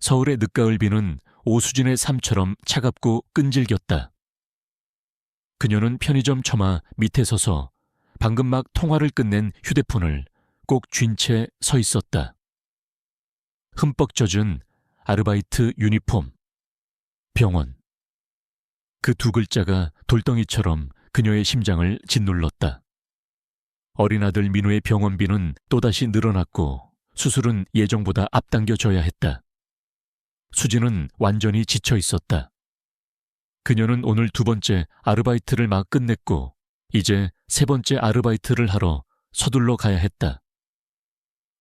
서울의 늦가을 비는 오수진의 삶처럼 차갑고 끈질겼다. 그녀는 편의점 처마 밑에 서서 방금 막 통화를 끝낸 휴대폰을 꼭 쥔 채 서 있었다. 흠뻑 젖은 아르바이트 유니폼, 병원. 그 두 글자가 돌덩이처럼 그녀의 심장을 짓눌렀다. 어린 아들 민우의 병원비는 또다시 늘어났고 수술은 예정보다 앞당겨져야 했다. 수지는 완전히 지쳐 있었다. 그녀는 오늘 두 번째 아르바이트를 막 끝냈고 이제 세 번째 아르바이트를 하러 서둘러 가야 했다.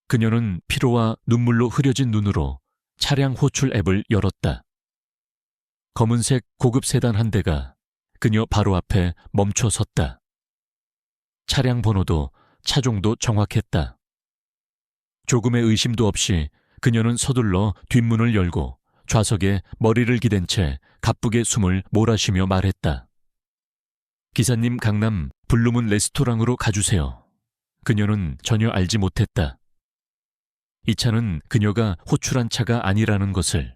그녀는 피로와 눈물로 흐려진 눈으로 차량 호출 앱을 열었다. 검은색 고급 세단 한 대가 그녀 바로 앞에 멈춰 섰다. 차량 번호도 차종도 정확했다. 조금의 의심도 없이 그녀는 서둘러 뒷문을 열고 좌석에 머리를 기댄 채 가쁘게 숨을 몰아쉬며 말했다. 기사님, 강남 블루문 레스토랑으로 가주세요. 그녀는 전혀 알지 못했다. 이 차는 그녀가 호출한 차가 아니라는 것을,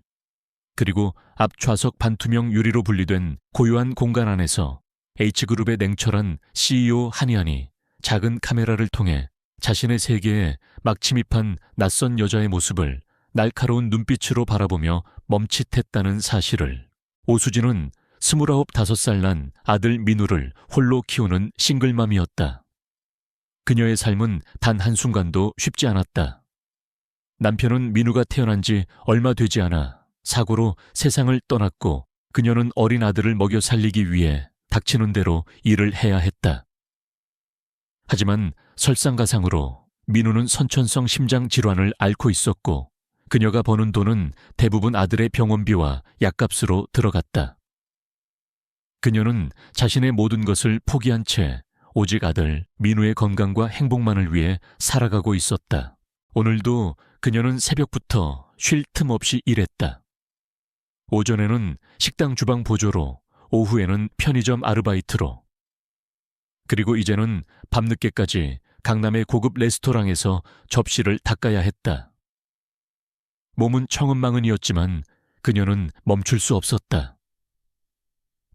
그리고 앞 좌석 반투명 유리로 분리된 고요한 공간 안에서 H그룹의 냉철한 CEO 한의안이 작은 카메라를 통해 자신의 세계에 막 침입한 낯선 여자의 모습을 날카로운 눈빛으로 바라보며 멈칫했다는 사실을. 오수진은 29~5살 난 아들 민우를 홀로 키우는 싱글맘이었다. 그녀의 삶은 단 한순간도 쉽지 않았다. 남편은 민우가 태어난 지 얼마 되지 않아 사고로 세상을 떠났고 그녀는 어린 아들을 먹여 살리기 위해 닥치는 대로 일을 해야 했다. 하지만 설상가상으로 민우는 선천성 심장 질환을 앓고 있었고 그녀가 버는 돈은 대부분 아들의 병원비와 약값으로 들어갔다. 그녀는 자신의 모든 것을 포기한 채 오직 아들 민우의 건강과 행복만을 위해 살아가고 있었다. 오늘도 그녀는 새벽부터 쉴 틈 없이 일했다. 오전에는 식당 주방 보조로, 오후에는 편의점 아르바이트로, 그리고 이제는 밤늦게까지 강남의 고급 레스토랑에서 접시를 닦아야 했다. 몸은 청은망은이었지만 그녀는 멈출 수 없었다.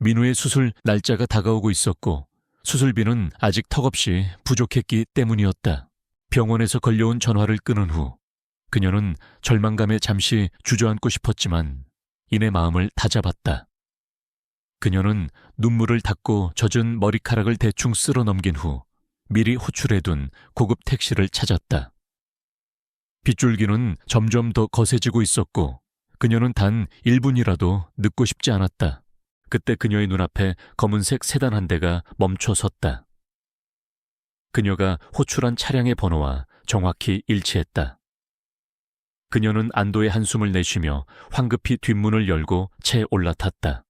민우의 수술 날짜가 다가오고 있었고 수술비는 아직 턱없이 부족했기 때문이었다. 병원에서 걸려온 전화를 끊은 후 그녀는 절망감에 잠시 주저앉고 싶었지만 이내 마음을 다잡았다. 그녀는 눈물을 닦고 젖은 머리카락을 대충 쓸어 넘긴 후 미리 호출해둔 고급 택시를 찾았다. 빗줄기는 점점 더 거세지고 있었고 그녀는 단 1분이라도 늦고 싶지 않았다. 그때 그녀의 눈앞에 검은색 세단 한 대가 멈춰 섰다. 그녀가 호출한 차량의 번호와 정확히 일치했다. 그녀는 안도의 한숨을 내쉬며 황급히 뒷문을 열고 채 올라탔다.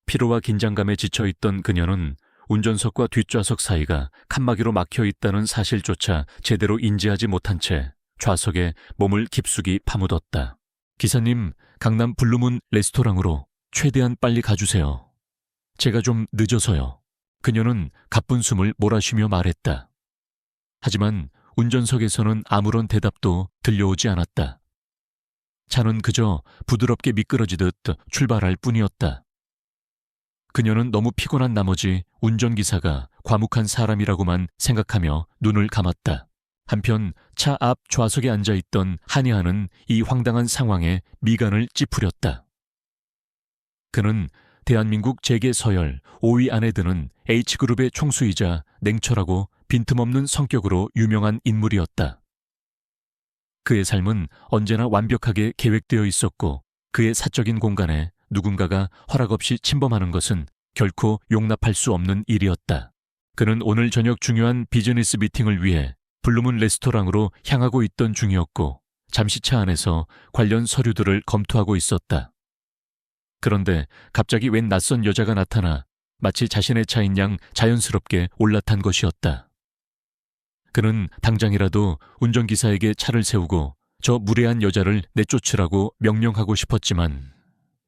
피로와 긴장감에 지쳐있던 그녀는 운전석과 뒷좌석 사이가 칸막이로 막혀 있다는 사실조차 제대로 인지하지 못한 채 좌석에 몸을 깊숙이 파묻었다. 기사님, 강남 블루문 레스토랑으로 최대한 빨리 가주세요. 제가 좀 늦어서요. 그녀는 가쁜 숨을 몰아쉬며 말했다. 하지만 운전석에서는 아무런 대답도 들려오지 않았다. 차는 그저 부드럽게 미끄러지듯 출발할 뿐이었다. 그녀는 너무 피곤한 나머지 운전기사가 과묵한 사람이라고만 생각하며 눈을 감았다. 한편 차 앞 좌석에 앉아있던 한의아는 이 황당한 상황에 미간을 찌푸렸다. 그는 대한민국 재계 서열 5위 안에 드는 H그룹의 총수이자 냉철하고 빈틈없는 성격으로 유명한 인물이었다. 그의 삶은 언제나 완벽하게 계획되어 있었고 그의 사적인 공간에 누군가가 허락 없이 침범하는 것은 결코 용납할 수 없는 일이었다. 그는 오늘 저녁 중요한 비즈니스 미팅을 위해 블루문 레스토랑으로 향하고 있던 중이었고 잠시 차 안에서 관련 서류들을 검토하고 있었다. 그런데 갑자기 웬 낯선 여자가 나타나 마치 자신의 차인 양 자연스럽게 올라탄 것이었다. 그는 당장이라도 운전기사에게 차를 세우고 저 무례한 여자를 내쫓으라고 명령하고 싶었지만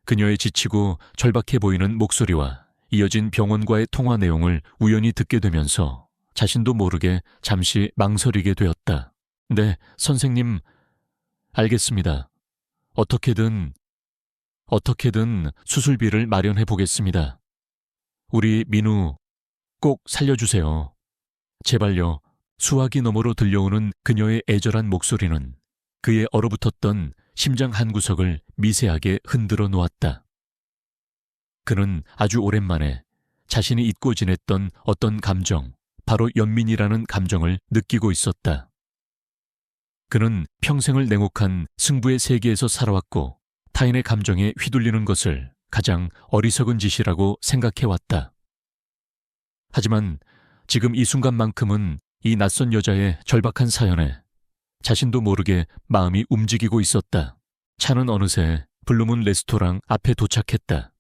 그녀의 지치고 절박해 보이는 목소리와 이어진 병원과의 통화 내용을 우연히 듣게 되면서 자신도 모르게 잠시 망설이게 되었다. 네, 선생님, 알겠습니다. 어떻게든 수술비를 마련해 보겠습니다. 우리 민우 꼭 살려주세요. 제발요. 수화기 너머로 들려오는 그녀의 애절한 목소리는 그의 얼어붙었던 심장 한구석을 미세하게 흔들어 놓았다. 그는 아주 오랜만에 자신이 잊고 지냈던 어떤 감정, 바로 연민이라는 감정을 느끼고 있었다. 그는 평생을 냉혹한 승부의 세계에서 살아왔고 타인의 감정에 휘둘리는 것을 가장 어리석은 짓이라고 생각해왔다. 하지만 지금 이 순간만큼은 이 낯선 여자의 절박한 사연에 자신도 모르게 마음이 움직이고 있었다. 차는 어느새 블루문 레스토랑 앞에 도착했다.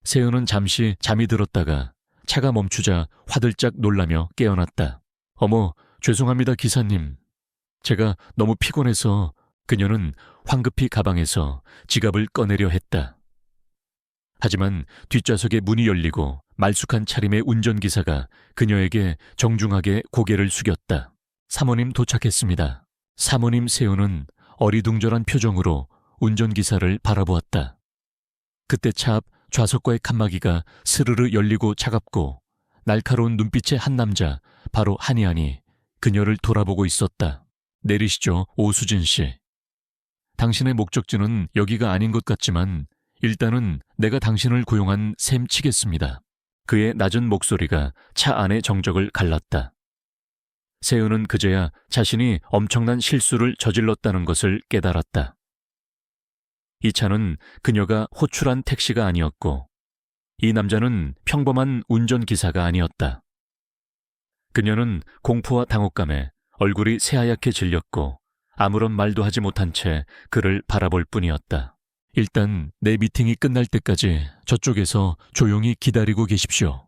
세은은 잠시 잠이 들었다가 차가 멈추자 화들짝 놀라며 깨어났다. 어머, 죄송합니다, 기사님. 제가 너무 피곤해서. 그녀는 황급히 가방에서 지갑을 꺼내려 했다. 하지만 뒷좌석의 문이 열리고 말쑥한 차림의 운전기사가 그녀에게 정중하게 고개를 숙였다. 사모님 도착했습니다. 사모님. 세우는 어리둥절한 표정으로 운전기사를 바라보았다. 그때 차 앞 좌석과의 칸막이가 스르르 열리고 차갑고 날카로운 눈빛의 한 남자, 바로 한이안이 그녀를 돌아보고 있었다. 내리시죠, 오수진 씨. 당신의 목적지는 여기가 아닌 것 같지만 일단은 내가 당신을 고용한 셈 치겠습니다. 그의 낮은 목소리가 차 안의 정적을 갈랐다. 세은은 그제야 자신이 엄청난 실수를 저질렀다는 것을 깨달았다. 이 차는 그녀가 호출한 택시가 아니었고 이 남자는 평범한 운전기사가 아니었다. 그녀는 공포와 당혹감에 얼굴이 새하얗게 질렸고 아무런 말도 하지 못한 채 그를 바라볼 뿐이었다. 일단 내 미팅이 끝날 때까지 저쪽에서 조용히 기다리고 계십시오.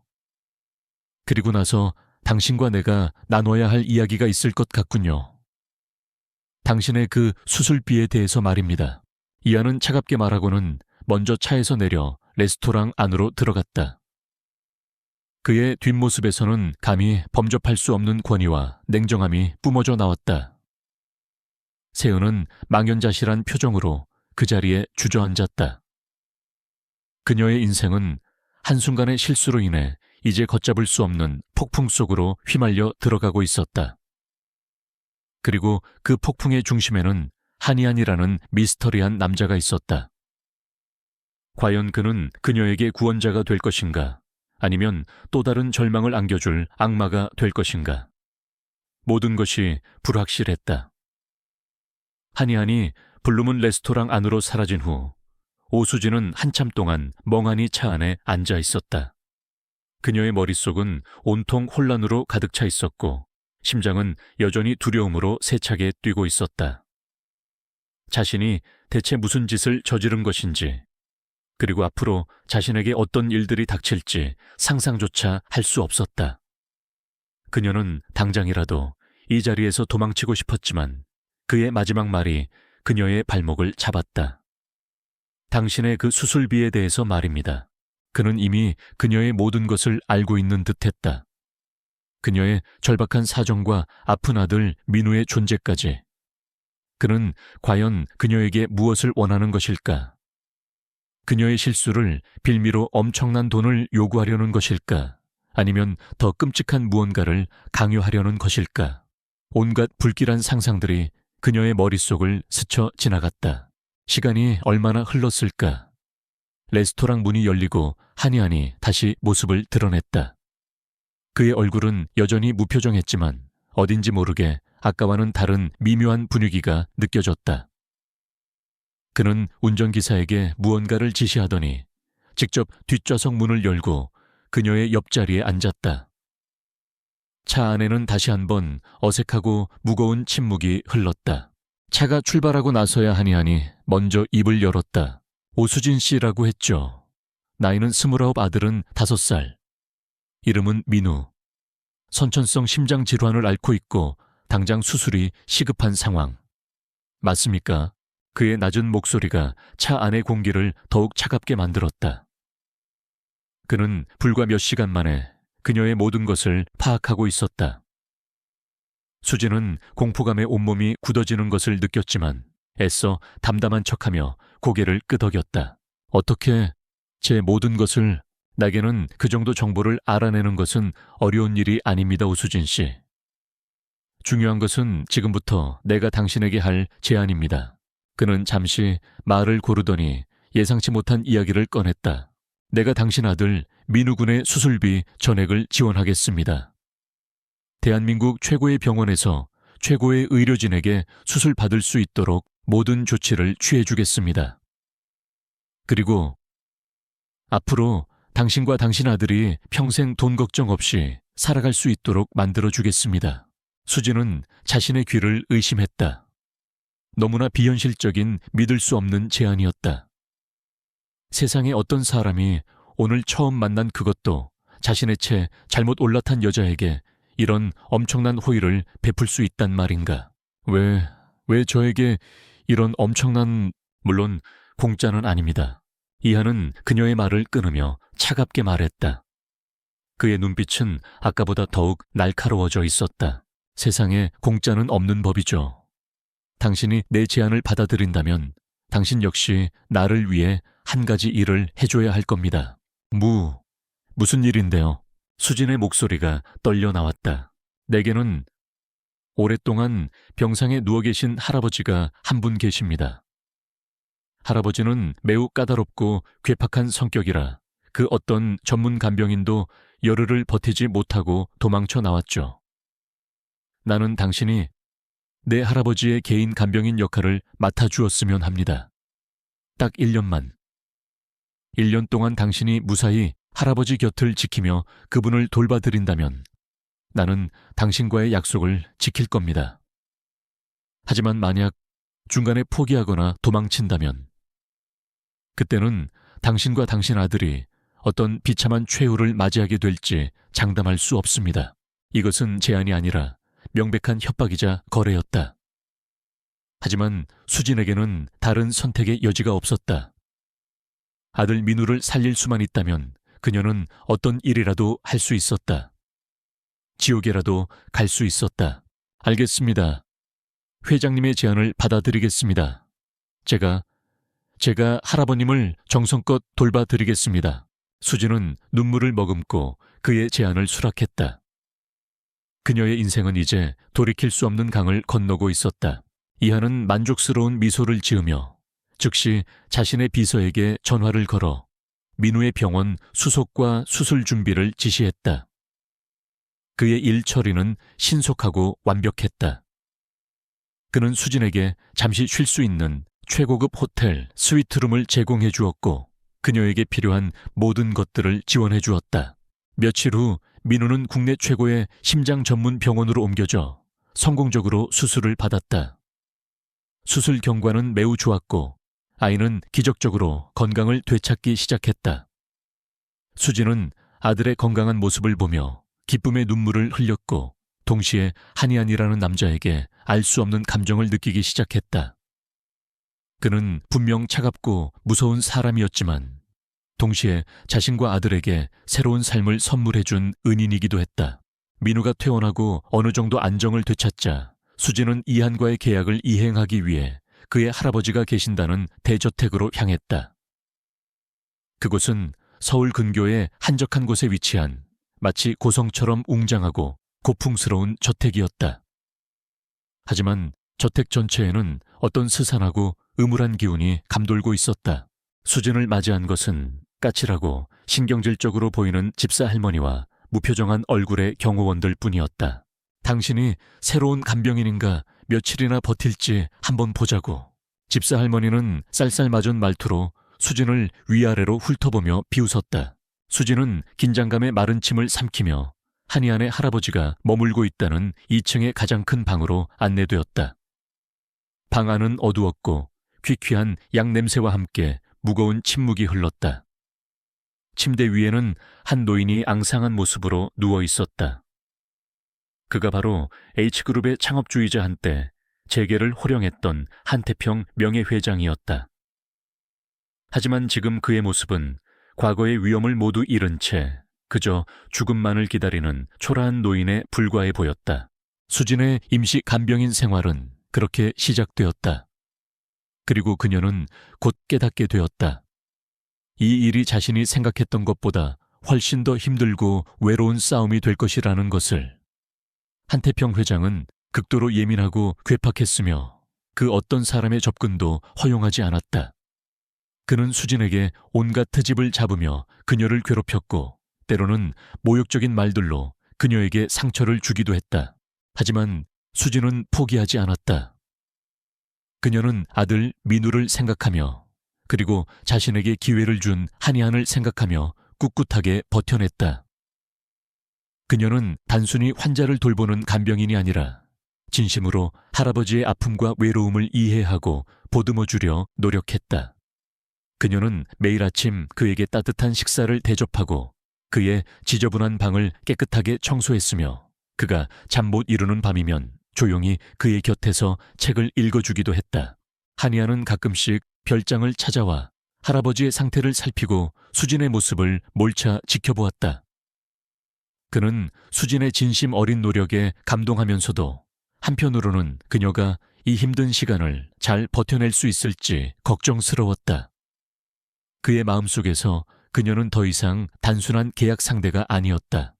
그리고 나서 당신과 내가 나눠야 할 이야기가 있을 것 같군요. 당신의 그 수술비에 대해서 말입니다. 이안은 차갑게 말하고는 먼저 차에서 내려 레스토랑 안으로 들어갔다. 그의 뒷모습에서는 감히 범접할 수 없는 권위와 냉정함이 뿜어져 나왔다. 세은은 망연자실한 표정으로 그 자리에 주저앉았다. 그녀의 인생은 한순간의 실수로 인해 이제 걷잡을 수 없는 폭풍 속으로 휘말려 들어가고 있었다. 그리고 그 폭풍의 중심에는 한이안이라는 미스터리한 남자가 있었다. 과연 그는 그녀에게 구원자가 될 것인가? 아니면 또 다른 절망을 안겨줄 악마가 될 것인가? 모든 것이 불확실했다. 한이안이 블루문 레스토랑 안으로 사라진 후 오수진은 한참 동안 멍하니 차 안에 앉아 있었다. 그녀의 머릿속은 온통 혼란으로 가득 차 있었고 심장은 여전히 두려움으로 세차게 뛰고 있었다. 자신이 대체 무슨 짓을 저지른 것인지, 그리고 앞으로 자신에게 어떤 일들이 닥칠지 상상조차 할 수 없었다. 그녀는 당장이라도 이 자리에서 도망치고 싶었지만 그의 마지막 말이 그녀의 발목을 잡았다. 당신의 그 수술비에 대해서 말입니다. 그는 이미 그녀의 모든 것을 알고 있는 듯했다. 그녀의 절박한 사정과 아픈 아들 민우의 존재까지. 그는 과연 그녀에게 무엇을 원하는 것일까? 그녀의 실수를 빌미로 엄청난 돈을 요구하려는 것일까? 아니면 더 끔찍한 무언가를 강요하려는 것일까? 온갖 불길한 상상들이 그녀의 머릿속을 스쳐 지나갔다. 시간이 얼마나 흘렀을까? 레스토랑 문이 열리고 한이안이 다시 모습을 드러냈다. 그의 얼굴은 여전히 무표정했지만 어딘지 모르게 아까와는 다른 미묘한 분위기가 느껴졌다. 그는 운전기사에게 무언가를 지시하더니 직접 뒷좌석 문을 열고 그녀의 옆자리에 앉았다. 차 안에는 다시 한번 어색하고 무거운 침묵이 흘렀다. 차가 출발하고 나서야 한이안이 먼저 입을 열었다. 오수진 씨라고 했죠. 나이는 29, 아들은 5살. 이름은 민우. 선천성 심장 질환을 앓고 있고 당장 수술이 시급한 상황. 맞습니까? 그의 낮은 목소리가 차 안의 공기를 더욱 차갑게 만들었다. 그는 불과 몇 시간 만에 그녀의 모든 것을 파악하고 있었다. 수지는 공포감에 온몸이 굳어지는 것을 느꼈지만 애써 담담한 척하며 고개를 끄덕였다. 어떻게 제 모든 것을, 나에게는 그 정도 정보를 알아내는 것은 어려운 일이 아닙니다, 오수진 씨. 중요한 것은 지금부터 내가 당신에게 할 제안입니다. 그는 잠시 말을 고르더니 예상치 못한 이야기를 꺼냈다. 내가 당신 아들 민우 군의 수술비 전액을 지원하겠습니다. 대한민국 최고의 병원에서 최고의 의료진에게 수술 받을 수 있도록 모든 조치를 취해주겠습니다. 그리고 앞으로 당신과 당신 아들이 평생 돈 걱정 없이 살아갈 수 있도록 만들어주겠습니다. 수진은 자신의 귀를 의심했다. 너무나 비현실적인 믿을 수 없는 제안이었다. 세상에 어떤 사람이 오늘 처음 만난 그것도 자신의 채 잘못 올라탄 여자에게 이런 엄청난 호의를 베풀 수 있단 말인가? 왜 저에게 이런 엄청난, 물론 공짜는 아닙니다. 이하는 그녀의 말을 끊으며 차갑게 말했다. 그의 눈빛은 아까보다 더욱 날카로워져 있었다. 세상에 공짜는 없는 법이죠. 당신이 내 제안을 받아들인다면 당신 역시 나를 위해 한 가지 일을 해줘야 할 겁니다. 무슨 일인데요? 수진의 목소리가 떨려 나왔다. 내게는 오랫동안 병상에 누워 계신 할아버지가 한 분 계십니다. 할아버지는 매우 까다롭고 괴팍한 성격이라 그 어떤 전문 간병인도 열흘을 버티지 못하고 도망쳐 나왔죠. 나는 당신이 내 할아버지의 개인 간병인 역할을 맡아주었으면 합니다. 딱 1년만. 1년 동안 당신이 무사히 할아버지 곁을 지키며 그분을 돌봐드린다면 나는 당신과의 약속을 지킬 겁니다. 하지만 만약 중간에 포기하거나 도망친다면 그때는 당신과 당신 아들이 어떤 비참한 최후를 맞이하게 될지 장담할 수 없습니다. 이것은 제안이 아니라 명백한 협박이자 거래였다. 하지만 수진에게는 다른 선택의 여지가 없었다. 아들 민우를 살릴 수만 있다면 그녀는 어떤 일이라도 할 수 있었다. 지옥에라도 갈 수 있었다. 알겠습니다. 회장님의 제안을 받아들이겠습니다. 제가 할아버님을 정성껏 돌봐드리겠습니다. 수진은 눈물을 머금고 그의 제안을 수락했다. 그녀의 인생은 이제 돌이킬 수 없는 강을 건너고 있었다. 이하는 만족스러운 미소를 지으며 즉시 자신의 비서에게 전화를 걸어 민우의 병원 수속과 수술 준비를 지시했다. 그의 일 처리는 신속하고 완벽했다. 그는 수진에게 잠시 쉴 수 있는 최고급 호텔 스위트룸을 제공해 주었고 그녀에게 필요한 모든 것들을 지원해 주었다. 며칠 후 민우는 국내 최고의 심장 전문 병원으로 옮겨져 성공적으로 수술을 받았다. 수술 경과는 매우 좋았고 아이는 기적적으로 건강을 되찾기 시작했다. 수진은 아들의 건강한 모습을 보며 기쁨의 눈물을 흘렸고 동시에 한이안이라는 남자에게 알 수 없는 감정을 느끼기 시작했다. 그는 분명 차갑고 무서운 사람이었지만 동시에 자신과 아들에게 새로운 삶을 선물해준 은인이기도 했다. 민우가 퇴원하고 어느 정도 안정을 되찾자 수진은 이한과의 계약을 이행하기 위해 그의 할아버지가 계신다는 대저택으로 향했다. 그곳은 서울 근교의 한적한 곳에 위치한 마치 고성처럼 웅장하고 고풍스러운 저택이었다. 하지만 저택 전체에는 어떤 스산하고 음울한 기운이 감돌고 있었다. 수진을 맞이한 것은 까칠하고 신경질적으로 보이는 집사 할머니와 무표정한 얼굴의 경호원들 뿐이었다. 당신이 새로운 간병인인가 며칠이나 버틸지 한번 보자고. 집사 할머니는 쌀쌀맞은 말투로 수진을 위아래로 훑어보며 비웃었다. 수진은 긴장감에 마른 침을 삼키며 한이안의 할아버지가 머물고 있다는 2층의 가장 큰 방으로 안내되었다. 방 안은 어두웠고 퀴퀴한 약 냄새와 함께 무거운 침묵이 흘렀다. 침대 위에는 한 노인이 앙상한 모습으로 누워 있었다. 그가 바로 H그룹의 창업주이자 한때 재계를 호령했던 한태평 명예회장이었다. 하지만 지금 그의 모습은 과거의 위엄을 모두 잃은 채 그저 죽음만을 기다리는 초라한 노인에 불과해 보였다. 수진의 임시 간병인 생활은 그렇게 시작되었다. 그리고 그녀는 곧 깨닫게 되었다. 이 일이 자신이 생각했던 것보다 훨씬 더 힘들고 외로운 싸움이 될 것이라는 것을. 한태평 회장은 극도로 예민하고 괴팍했으며 그 어떤 사람의 접근도 허용하지 않았다. 그는 수진에게 온갖 트집을 잡으며 그녀를 괴롭혔고 때로는 모욕적인 말들로 그녀에게 상처를 주기도 했다. 하지만 수진은 포기하지 않았다. 그녀는 아들 민우를 생각하며 그리고 자신에게 기회를 준 한의안을 생각하며 꿋꿋하게 버텨냈다. 그녀는 단순히 환자를 돌보는 간병인이 아니라 진심으로 할아버지의 아픔과 외로움을 이해하고 보듬어주려 노력했다. 그녀는 매일 아침 그에게 따뜻한 식사를 대접하고 그의 지저분한 방을 깨끗하게 청소했으며 그가 잠 못 이루는 밤이면 조용히 그의 곁에서 책을 읽어주기도 했다. 한의아는 가끔씩 별장을 찾아와 할아버지의 상태를 살피고 수진의 모습을 몰차 지켜보았다. 그는 수진의 진심 어린 노력에 감동하면서도 한편으로는 그녀가 이 힘든 시간을 잘 버텨낼 수 있을지 걱정스러웠다. 그의 마음속에서 그녀는 더 이상 단순한 계약 상대가 아니었다.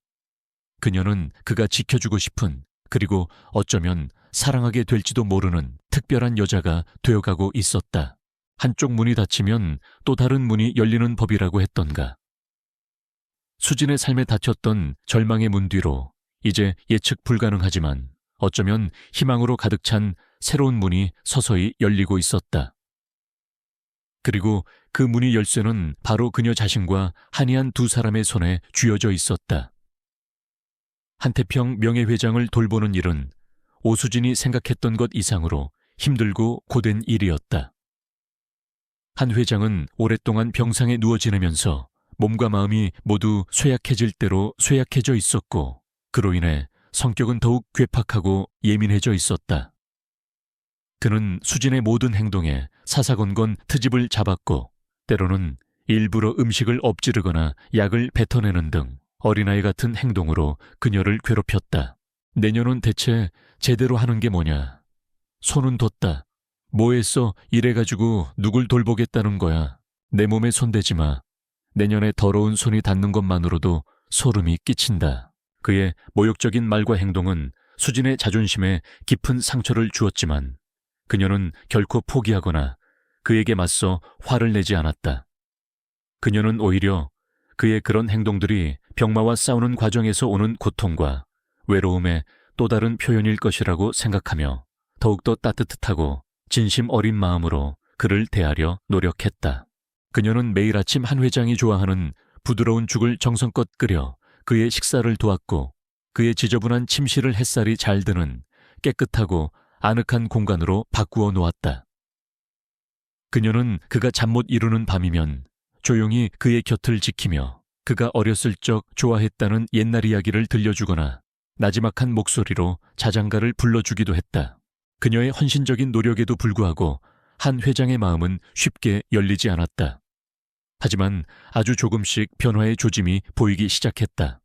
그녀는 그가 지켜주고 싶은 그리고 어쩌면 사랑하게 될지도 모르는 특별한 여자가 되어가고 있었다. 한쪽 문이 닫히면 또 다른 문이 열리는 법이라고 했던가. 수진의 삶에 닫혔던 절망의 문 뒤로 이제 예측 불가능하지만 어쩌면 희망으로 가득 찬 새로운 문이 서서히 열리고 있었다. 그리고 그 문의 열쇠는 바로 그녀 자신과 한의한 두 사람의 손에 쥐어져 있었다. 한태평 명예회장을 돌보는 일은 오수진이 생각했던 것 이상으로 힘들고 고된 일이었다. 한 회장은 오랫동안 병상에 누워 지내면서 몸과 마음이 모두 쇠약해질 대로 쇠약해져 있었고 그로 인해 성격은 더욱 괴팍하고 예민해져 있었다. 그는 수진의 모든 행동에 사사건건 트집을 잡았고 때로는 일부러 음식을 엎지르거나 약을 뱉어내는 등 어린아이 같은 행동으로 그녀를 괴롭혔다. 내년은 대체 제대로 하는 게 뭐냐? 손은 뒀다. 뭐 했어? 이래가지고 누굴 돌보겠다는 거야. 내 몸에 손대지 마. 내년에 더러운 손이 닿는 것만으로도 소름이 끼친다. 그의 모욕적인 말과 행동은 수진의 자존심에 깊은 상처를 주었지만 그녀는 결코 포기하거나 그에게 맞서 화를 내지 않았다. 그녀는 오히려 그의 그런 행동들이 병마와 싸우는 과정에서 오는 고통과 외로움의 또 다른 표현일 것이라고 생각하며 더욱더 따뜻하고 진심 어린 마음으로 그를 대하려 노력했다. 그녀는 매일 아침 한 회장이 좋아하는 부드러운 죽을 정성껏 끓여 그의 식사를 도왔고 그의 지저분한 침실을 햇살이 잘 드는 깨끗하고 아늑한 공간으로 바꾸어 놓았다. 그녀는 그가 잠 못 이루는 밤이면 조용히 그의 곁을 지키며 그가 어렸을 적 좋아했다는 옛날 이야기를 들려주거나 나지막한 목소리로 자장가를 불러주기도 했다. 그녀의 헌신적인 노력에도 불구하고 한 회장의 마음은 쉽게 열리지 않았다. 하지만 아주 조금씩 변화의 조짐이 보이기 시작했다.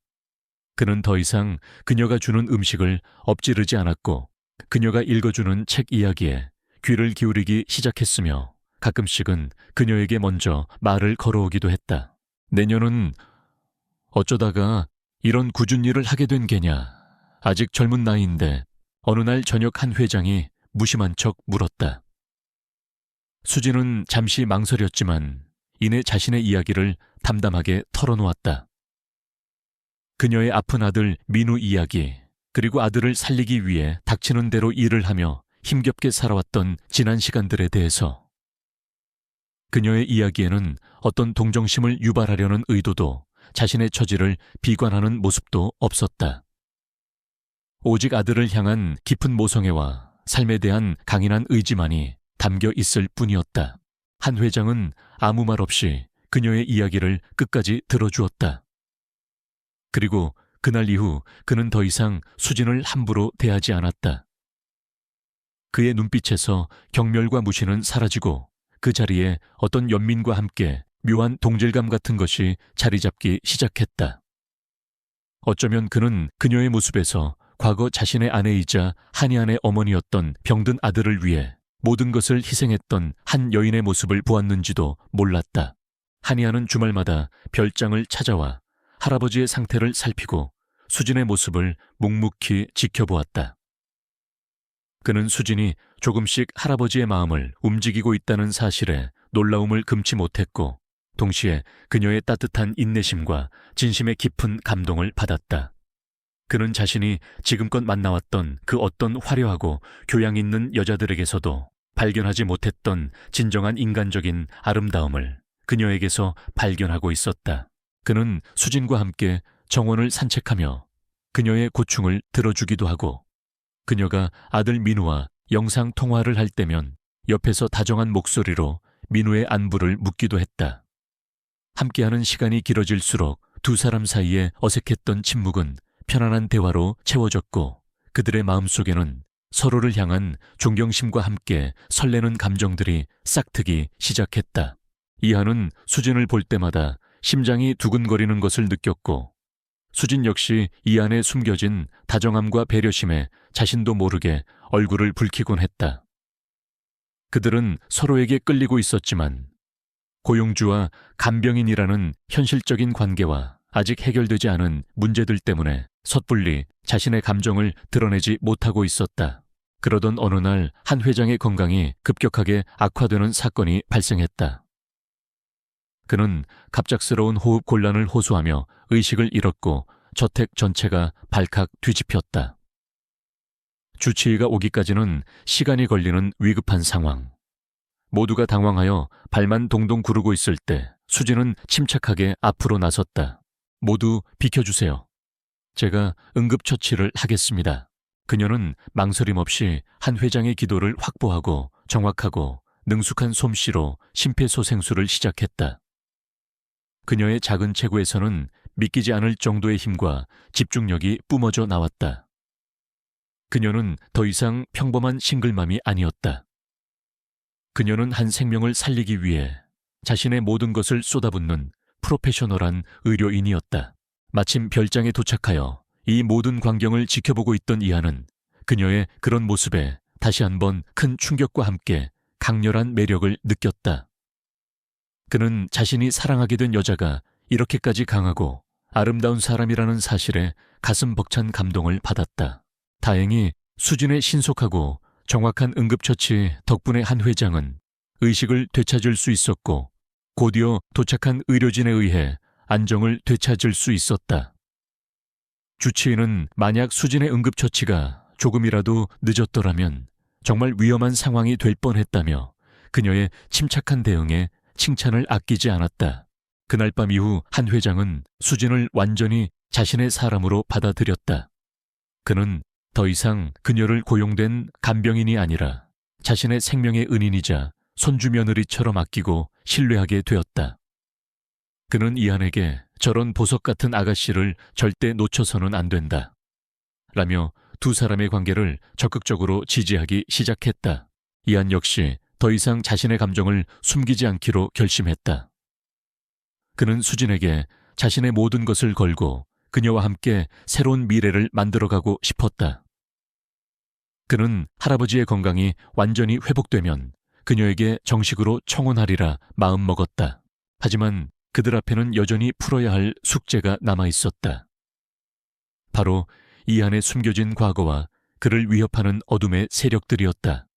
그는 더 이상 그녀가 주는 음식을 엎지르지 않았고 그녀가 읽어주는 책 이야기에 귀를 기울이기 시작했으며 가끔씩은 그녀에게 먼저 말을 걸어오기도 했다. 내년은 어쩌다가 이런 굳은 일을 하게 된 게냐. 아직 젊은 나이인데 어느 날 저녁 한 회장이 무심한 척 물었다. 수진은 잠시 망설였지만 이내 자신의 이야기를 담담하게 털어놓았다. 그녀의 아픈 아들 민우 이야기, 그리고 아들을 살리기 위해 닥치는 대로 일을 하며 힘겹게 살아왔던 지난 시간들에 대해서. 그녀의 이야기에는 어떤 동정심을 유발하려는 의도도 자신의 처지를 비관하는 모습도 없었다. 오직 아들을 향한 깊은 모성애와 삶에 대한 강인한 의지만이 담겨 있을 뿐이었다. 한 회장은 아무 말 없이 그녀의 이야기를 끝까지 들어주었다. 그리고 그날 이후 그는 더 이상 수진을 함부로 대하지 않았다. 그의 눈빛에서 경멸과 무시는 사라지고 그 자리에 어떤 연민과 함께 묘한 동질감 같은 것이 자리 잡기 시작했다. 어쩌면 그는 그녀의 모습에서 과거 자신의 아내이자 한의안의 어머니였던 병든 아들을 위해 모든 것을 희생했던 한 여인의 모습을 보았는지도 몰랐다. 한의아는 주말마다 별장을 찾아와 할아버지의 상태를 살피고 수진의 모습을 묵묵히 지켜보았다. 그는 수진이 조금씩 할아버지의 마음을 움직이고 있다는 사실에 놀라움을 금치 못했고 동시에 그녀의 따뜻한 인내심과 진심의 깊은 감동을 받았다. 그는 자신이 지금껏 만나왔던 그 어떤 화려하고 교양 있는 여자들에게서도 발견하지 못했던 진정한 인간적인 아름다움을 그녀에게서 발견하고 있었다. 그는 수진과 함께 정원을 산책하며 그녀의 고충을 들어주기도 하고 그녀가 아들 민우와 영상 통화를 할 때면 옆에서 다정한 목소리로 민우의 안부를 묻기도 했다. 함께하는 시간이 길어질수록 두 사람 사이에 어색했던 침묵은 편안한 대화로 채워졌고 그들의 마음속에는 서로를 향한 존경심과 함께 설레는 감정들이 싹트기 시작했다. 이하는 수진을 볼 때마다 심장이 두근거리는 것을 느꼈고 수진 역시 이 안에 숨겨진 다정함과 배려심에 자신도 모르게 얼굴을 붉히곤 했다. 그들은 서로에게 끌리고 있었지만 고용주와 간병인이라는 현실적인 관계와 아직 해결되지 않은 문제들 때문에 섣불리 자신의 감정을 드러내지 못하고 있었다. 그러던 어느 날 한 회장의 건강이 급격하게 악화되는 사건이 발생했다. 그는 갑작스러운 호흡 곤란을 호소하며 의식을 잃었고 저택 전체가 발칵 뒤집혔다. 주치의가 오기까지는 시간이 걸리는 위급한 상황. 모두가 당황하여 발만 동동 구르고 있을 때 수진은 침착하게 앞으로 나섰다. 모두 비켜주세요. 제가 응급처치를 하겠습니다. 그녀는 망설임 없이 한 회장의 기도를 확보하고 정확하고 능숙한 솜씨로 심폐소생술을 시작했다. 그녀의 작은 체구에서는 믿기지 않을 정도의 힘과 집중력이 뿜어져 나왔다. 그녀는 더 이상 평범한 싱글맘이 아니었다. 그녀는 한 생명을 살리기 위해 자신의 모든 것을 쏟아붓는 프로페셔널한 의료인이었다. 마침 별장에 도착하여 이 모든 광경을 지켜보고 있던 이하는 그녀의 그런 모습에 다시 한번 큰 충격과 함께 강렬한 매력을 느꼈다. 그는 자신이 사랑하게 된 여자가 이렇게까지 강하고 아름다운 사람이라는 사실에 가슴 벅찬 감동을 받았다. 다행히 수진의 신속하고 정확한 응급처치 덕분에 한 회장은 의식을 되찾을 수 있었고 곧이어 도착한 의료진에 의해 안정을 되찾을 수 있었다. 주치의는 만약 수진의 응급처치가 조금이라도 늦었더라면 정말 위험한 상황이 될 뻔했다며 그녀의 침착한 대응에 칭찬을 아끼지 않았다. 그날 밤 이후 한 회장은 수진을 완전히 자신의 사람으로 받아들였다. 그는 더 이상 그녀를 고용된 간병인이 아니라 자신의 생명의 은인이자 손주 며느리처럼 아끼고 신뢰하게 되었다. 그는 이한에게 저런 보석 같은 아가씨를 절대 놓쳐서는 안 된다. 라며 두 사람의 관계를 적극적으로 지지하기 시작했다. 이한 역시 더 이상 자신의 감정을 숨기지 않기로 결심했다. 그는 수진에게 자신의 모든 것을 걸고 그녀와 함께 새로운 미래를 만들어가고 싶었다. 그는 할아버지의 건강이 완전히 회복되면 그녀에게 정식으로 청혼하리라 마음먹었다. 하지만 그들 앞에는 여전히 풀어야 할 숙제가 남아있었다. 바로 이 안에 숨겨진 과거와 그를 위협하는 어둠의 세력들이었다.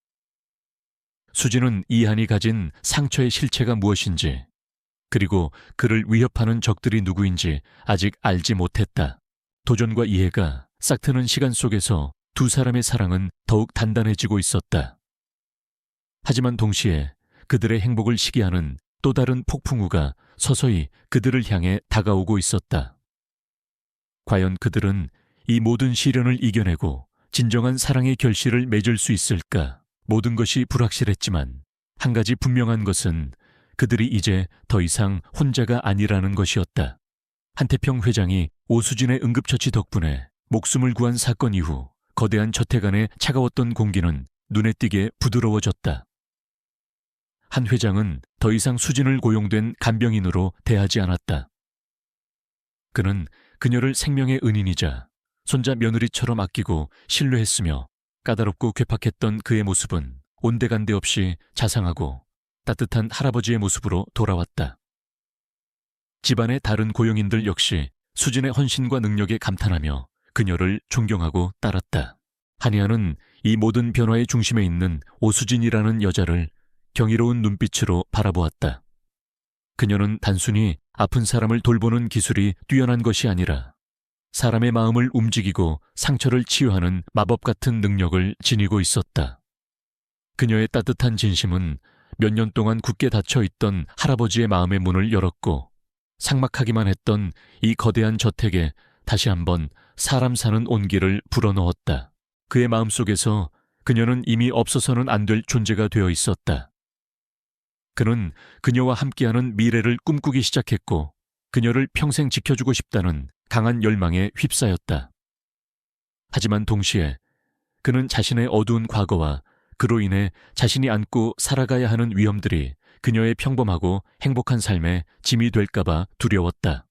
수진은 이한이 가진 상처의 실체가 무엇인지 그리고 그를 위협하는 적들이 누구인지 아직 알지 못했다. 도전과 이해가 싹트는 시간 속에서 두 사람의 사랑은 더욱 단단해지고 있었다. 하지만 동시에 그들의 행복을 시기하는 또 다른 폭풍우가 서서히 그들을 향해 다가오고 있었다. 과연 그들은 이 모든 시련을 이겨내고 진정한 사랑의 결실을 맺을 수 있을까? 모든 것이 불확실했지만 한 가지 분명한 것은 그들이 이제 더 이상 혼자가 아니라는 것이었다. 한태평 회장이 오수진의 응급처치 덕분에 목숨을 구한 사건 이후 거대한 저택 안에 차가웠던 공기는 눈에 띄게 부드러워졌다. 한 회장은 더 이상 수진을 고용된 간병인으로 대하지 않았다. 그는 그녀를 생명의 은인이자 손자 며느리처럼 아끼고 신뢰했으며 까다롭고 괴팍했던 그의 모습은 온데간데 없이 자상하고 따뜻한 할아버지의 모습으로 돌아왔다. 집안의 다른 고용인들 역시 수진의 헌신과 능력에 감탄하며 그녀를 존경하고 따랐다. 한의아는 이 모든 변화의 중심에 있는 오수진이라는 여자를 경이로운 눈빛으로 바라보았다. 그녀는 단순히 아픈 사람을 돌보는 기술이 뛰어난 것이 아니라 사람의 마음을 움직이고 상처를 치유하는 마법 같은 능력을 지니고 있었다. 그녀의 따뜻한 진심은 몇 년 동안 굳게 닫혀있던 할아버지의 마음의 문을 열었고 삭막하기만 했던 이 거대한 저택에 다시 한번 사람 사는 온기를 불어넣었다. 그의 마음속에서 그녀는 이미 없어서는 안 될 존재가 되어 있었다. 그는 그녀와 함께하는 미래를 꿈꾸기 시작했고 그녀를 평생 지켜주고 싶다는 강한 열망에 휩싸였다. 하지만 동시에 그는 자신의 어두운 과거와 그로 인해 자신이 안고 살아가야 하는 위험들이 그녀의 평범하고 행복한 삶에 짐이 될까봐 두려웠다.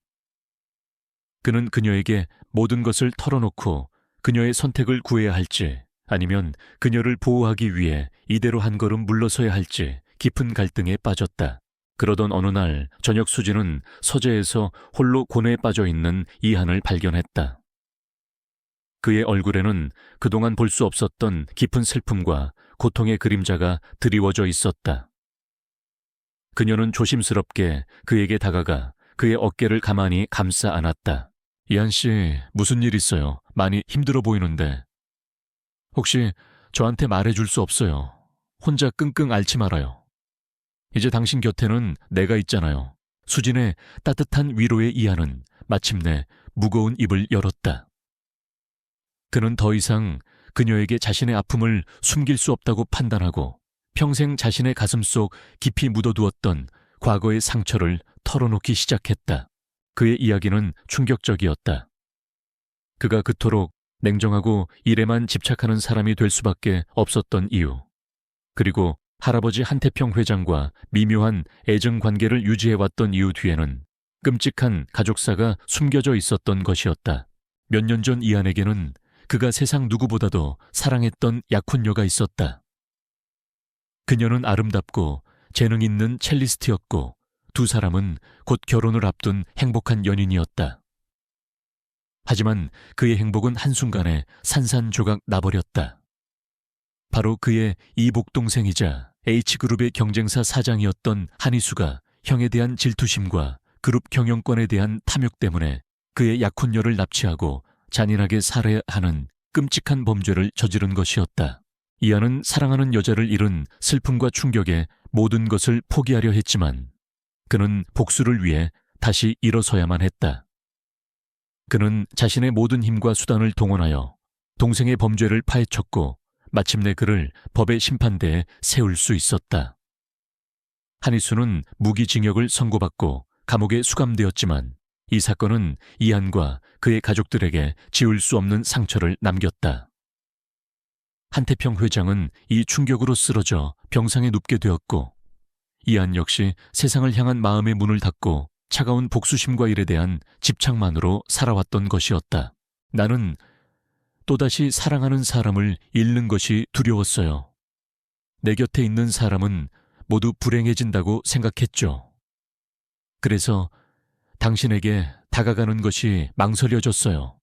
그는 그녀에게 모든 것을 털어놓고 그녀의 선택을 구해야 할지 아니면 그녀를 보호하기 위해 이대로 한 걸음 물러서야 할지 깊은 갈등에 빠졌다. 그러던 어느 날 저녁 수지는 서재에서 홀로 고뇌에 빠져 있는 이한을 발견했다. 그의 얼굴에는 그동안 볼 수 없었던 깊은 슬픔과 고통의 그림자가 드리워져 있었다. 그녀는 조심스럽게 그에게 다가가 그의 어깨를 가만히 감싸 안았다. 이한 씨, 무슨 일 있어요? 많이 힘들어 보이는데. 혹시 저한테 말해줄 수 없어요? 혼자 끙끙 앓지 말아요. 이제 당신 곁에는 내가 있잖아요. 수진의 따뜻한 위로의 이한은 마침내 무거운 입을 열었다. 그는 더 이상 그녀에게 자신의 아픔을 숨길 수 없다고 판단하고 평생 자신의 가슴속 깊이 묻어두었던 과거의 상처를 털어놓기 시작했다. 그의 이야기는 충격적이었다. 그가 그토록 냉정하고 일에만 집착하는 사람이 될 수밖에 없었던 이유, 그리고 할아버지 한태평 회장과 미묘한 애정 관계를 유지해왔던 이유 뒤에는 끔찍한 가족사가 숨겨져 있었던 것이었다. 몇 년 전 이한에게는 그가 세상 누구보다도 사랑했던 약혼녀가 있었다. 그녀는 아름답고 재능 있는 첼리스트였고 두 사람은 곧 결혼을 앞둔 행복한 연인이었다. 하지만 그의 행복은 한순간에 산산조각 나버렸다. 바로 그의 이복동생이자 H그룹의 경쟁사 사장이었던 한희수가 형에 대한 질투심과 그룹 경영권에 대한 탐욕 때문에 그의 약혼녀를 납치하고 잔인하게 살해하는 끔찍한 범죄를 저지른 것이었다. 이한은 사랑하는 여자를 잃은 슬픔과 충격에 모든 것을 포기하려 했지만 그는 복수를 위해 다시 일어서야만 했다. 그는 자신의 모든 힘과 수단을 동원하여 동생의 범죄를 파헤쳤고 마침내 그를 법의 심판대에 세울 수 있었다. 한희수는 무기징역을 선고받고 감옥에 수감되었지만 이 사건은 이한과 그의 가족들에게 지울 수 없는 상처를 남겼다. 한태평 회장은 이 충격으로 쓰러져 병상에 눕게 되었고 이한 역시 세상을 향한 마음의 문을 닫고 차가운 복수심과 일에 대한 집착만으로 살아왔던 것이었다. 나는 또다시 사랑하는 사람을 잃는 것이 두려웠어요. 내 곁에 있는 사람은 모두 불행해진다고 생각했죠. 그래서 당신에게 다가가는 것이 망설여졌어요.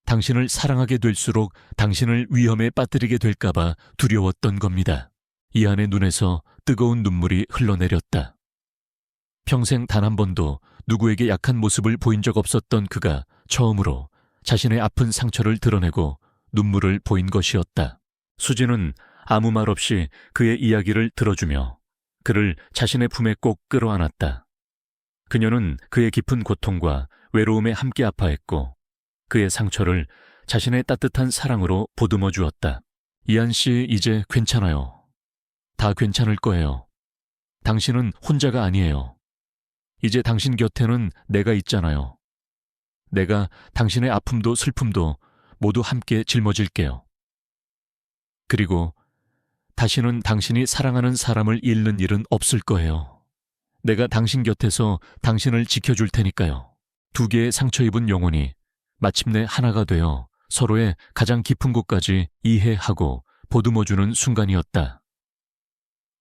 당신을 사랑하게 될수록 당신을 위험에 빠뜨리게 될까봐 두려웠던 겁니다. 이한의 눈에서 뜨거운 눈물이 흘러내렸다. 평생 단 한 번도 누구에게 약한 모습을 보인 적 없었던 그가 처음으로 자신의 아픈 상처를 드러내고 눈물을 보인 것이었다. 수지는 아무 말 없이 그의 이야기를 들어주며 그를 자신의 품에 꼭 끌어안았다. 그녀는 그의 깊은 고통과 외로움에 함께 아파했고 그의 상처를 자신의 따뜻한 사랑으로 보듬어 주었다. 이한 씨, 이제 괜찮아요. 다 괜찮을 거예요. 당신은 혼자가 아니에요. 이제 당신 곁에는 내가 있잖아요. 내가 당신의 아픔도 슬픔도 모두 함께 짊어질게요. 그리고 다시는 당신이 사랑하는 사람을 잃는 일은 없을 거예요. 내가 당신 곁에서 당신을 지켜줄 테니까요. 두 개의 상처 입은 영혼이 마침내 하나가 되어 서로의 가장 깊은 곳까지 이해하고 보듬어주는 순간이었다.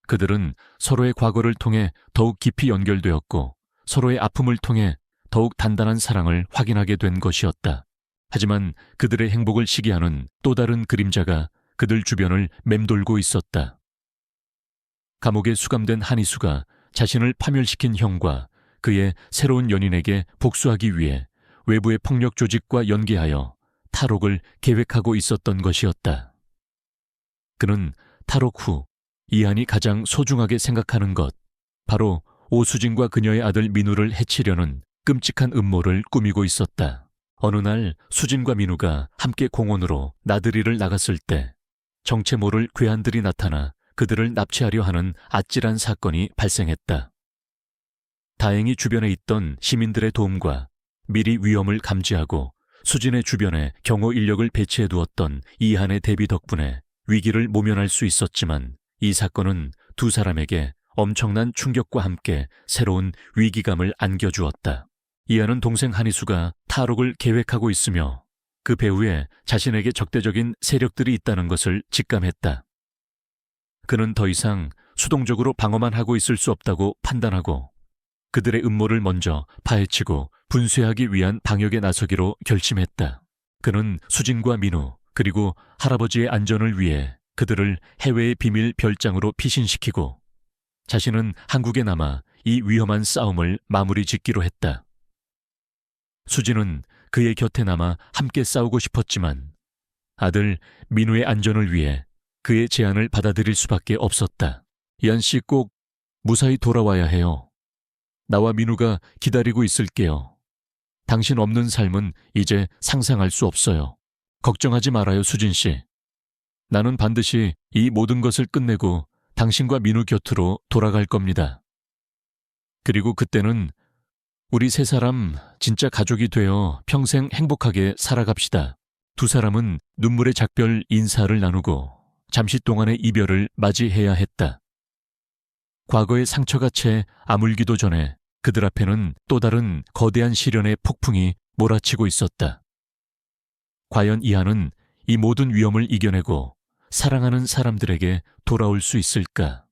그들은 서로의 과거를 통해 더욱 깊이 연결되었고 서로의 아픔을 통해 더욱 단단한 사랑을 확인하게 된 것이었다. 하지만 그들의 행복을 시기하는 또 다른 그림자가 그들 주변을 맴돌고 있었다. 감옥에 수감된 한희수가 자신을 파멸시킨 형과 그의 새로운 연인에게 복수하기 위해 외부의 폭력 조직과 연계하여 탈옥을 계획하고 있었던 것이었다. 그는 탈옥 후 이한이 가장 소중하게 생각하는 것, 바로 오수진과 그녀의 아들 민우를 해치려는 끔찍한 음모를 꾸미고 있었다. 어느 날 수진과 민우가 함께 공원으로 나들이를 나갔을 때 정체 모를 괴한들이 나타나 그들을 납치하려 하는 아찔한 사건이 발생했다. 다행히 주변에 있던 시민들의 도움과 미리 위험을 감지하고 수진의 주변에 경호 인력을 배치해 두었던 이한의 대비 덕분에 위기를 모면할 수 있었지만 이 사건은 두 사람에게 엄청난 충격과 함께 새로운 위기감을 안겨주었다. 이한은 동생 한희수가 탈옥을 계획하고 있으며 그 배후에 자신에게 적대적인 세력들이 있다는 것을 직감했다. 그는 더 이상 수동적으로 방어만 하고 있을 수 없다고 판단하고 그들의 음모를 먼저 파헤치고 분쇄하기 위한 방역에 나서기로 결심했다. 그는 수진과 민우 그리고 할아버지의 안전을 위해 그들을 해외의 비밀 별장으로 피신시키고 자신은 한국에 남아 이 위험한 싸움을 마무리 짓기로 했다. 수진은 그의 곁에 남아 함께 싸우고 싶었지만 아들 민우의 안전을 위해 그의 제안을 받아들일 수밖에 없었다. 이한 씨 꼭 무사히 돌아와야 해요. 나와 민우가 기다리고 있을게요. 당신 없는 삶은 이제 상상할 수 없어요. 걱정하지 말아요, 수진 씨. 나는 반드시 이 모든 것을 끝내고 당신과 민우 곁으로 돌아갈 겁니다. 그리고 그때는 우리 세 사람 진짜 가족이 되어 평생 행복하게 살아갑시다. 두 사람은 눈물의 작별 인사를 나누고 잠시 동안의 이별을 맞이해야 했다. 과거의 상처가 채 아물기도 전에 그들 앞에는 또 다른 거대한 시련의 폭풍이 몰아치고 있었다. 과연 이한은 이 모든 위험을 이겨내고 사랑하는 사람들에게 돌아올 수 있을까?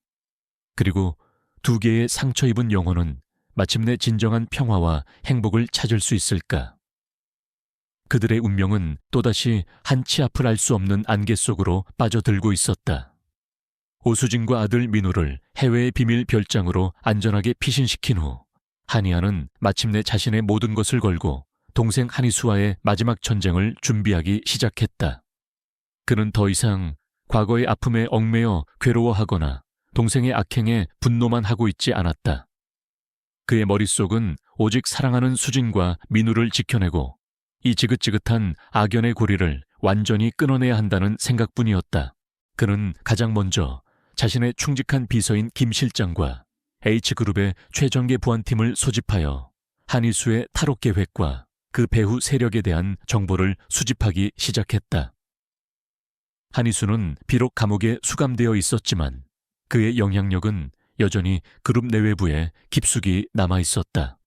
그리고 두 개의 상처 입은 영혼은 마침내 진정한 평화와 행복을 찾을 수 있을까? 그들의 운명은 또다시 한치 앞을 알 수 없는 안개 속으로 빠져들고 있었다. 오수진과 아들 민우를 해외의 비밀 별장으로 안전하게 피신시킨 후 한이아는 마침내 자신의 모든 것을 걸고 동생 한희수와의 마지막 전쟁을 준비하기 시작했다. 그는 더 이상 과거의 아픔에 얽매여 괴로워하거나 동생의 악행에 분노만 하고 있지 않았다. 그의 머릿속은 오직 사랑하는 수진과 민우를 지켜내고 이 지긋지긋한 악연의 고리를 완전히 끊어내야 한다는 생각뿐이었다. 그는 가장 먼저 자신의 충직한 비서인 김 실장과 H그룹의 최정계 보안팀을 소집하여 한희수의 탈옥 계획과 그 배후 세력에 대한 정보를 수집하기 시작했다. 한희수는 비록 감옥에 수감되어 있었지만 그의 영향력은 여전히 그룹 내외부에 깊숙이 남아있었다.